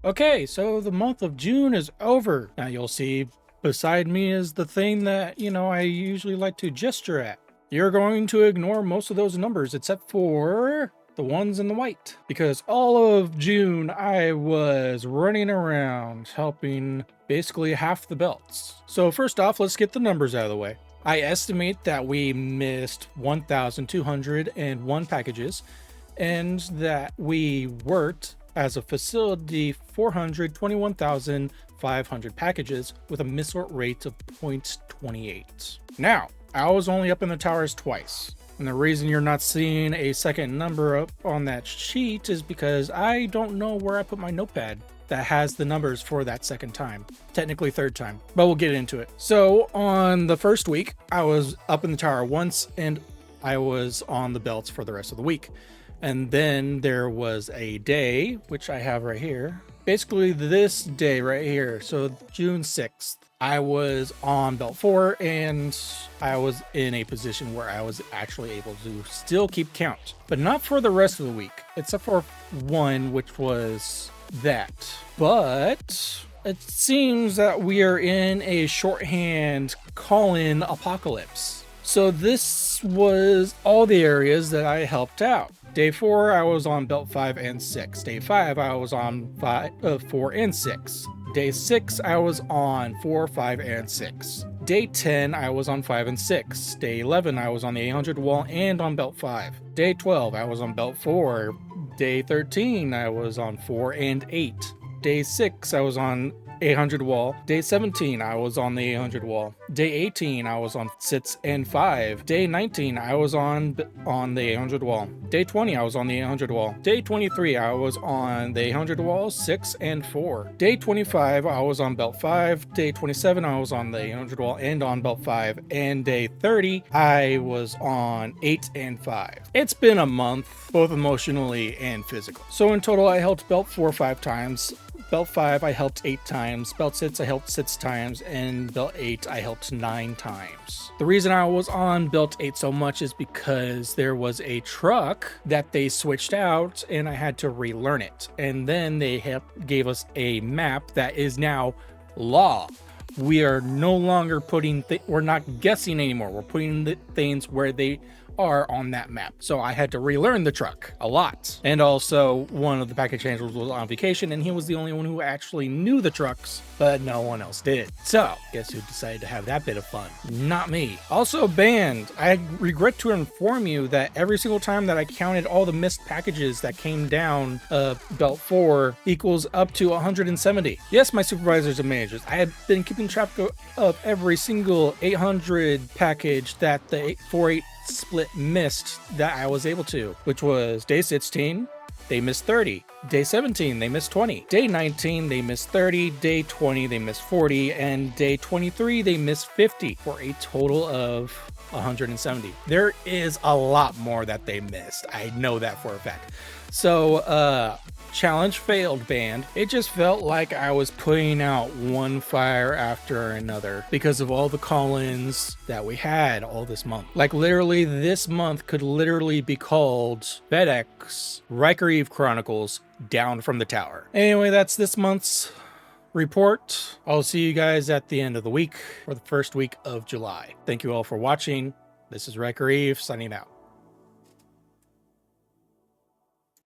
Okay, so the month of June is over. Now you'll see beside me is the thing that, I usually like to gesture at. You're going to ignore most of those numbers except for the ones in the white, because all of June I was running around helping basically half the belts. So first off, let's get the numbers out of the way. I estimate that we missed 1,201 packages and that we worked as a facility 421,500 packages with a missort rate of 0.28. Now, I was only up in the towers twice. And the reason you're not seeing a second number up on that sheet is because I don't know where I put my notepad that has the numbers for that second time. Technically third time, but we'll get into it. So on the first week, I was up in the tower once and I was on the belts for the rest of the week. And then there was a day, which I have right here. Basically this day right here. So June 6th, I was on belt 4 and I was in a position where I was actually able to still keep count, but not for the rest of the week, except for one, which was that. But it seems that we are in a shorthand call-in apocalypse. So this was all the areas that I helped out. Day 4, I was on belt 5 and 6. Day 5, I was on 4 and 6. Day 6, I was on 4, 5, and 6. Day 10, I was on 5 and 6. Day 11, I was on the 800 wall and on belt 5. Day 12, I was on belt 4. Day 13, I was on 4 and 8. Day 6, I was on 800 wall. Day 17, I was on the 800 wall. Day 18, I was on 6 and 5. Day 19, I was on the 800 wall. Day 20, I was on the 800 wall. Day 23, I was on the 800 wall, 6 and 4. Day 25, I was on belt 5. Day 27, I was on the 800 wall and on belt 5. And day 30, I was on 8 and 5. It's been a month, both emotionally and physical. So in total, I helped belt 4 5 times. Belt 5, I helped 8 times. Belt 6, I helped 6 times. And belt 8, I helped 9 times. The reason I was on belt 8 so much is because there was a truck that they switched out and I had to relearn it. And then they gave us a map that is now law. We are no longer we're not guessing anymore. We're putting the things where they are on that map. So I had to relearn the truck a lot. And also one of the package handlers was on vacation and he was the only one who actually knew the trucks, but no one else did. So guess who decided to have that bit of fun? Not me. Also banned. I regret to inform you that every single time that I counted all the missed packages that came down belt 4 equals up to 170. Yes, my supervisors and managers, I have been keeping track of every single 800 package that the 4-8 split missed that I was able to, which was day 16, they missed 30. Day 17, they missed 20. Day 19, they missed 30. Day 20, they missed 40. And day 23, they missed 50 for a total of 170. There is a lot more that they missed. I know that for a fact. So, challenge failed, band. It just felt like I was putting out one fire after another because of all the call-ins that we had all this month. Like literally this month could literally be called FedEx Riker Eve Chronicles Down from the Tower. Anyway, that's this month's report. I'll see you guys at the end of the week for the first week of July. Thank you all for watching. This is Riker Eve signing out.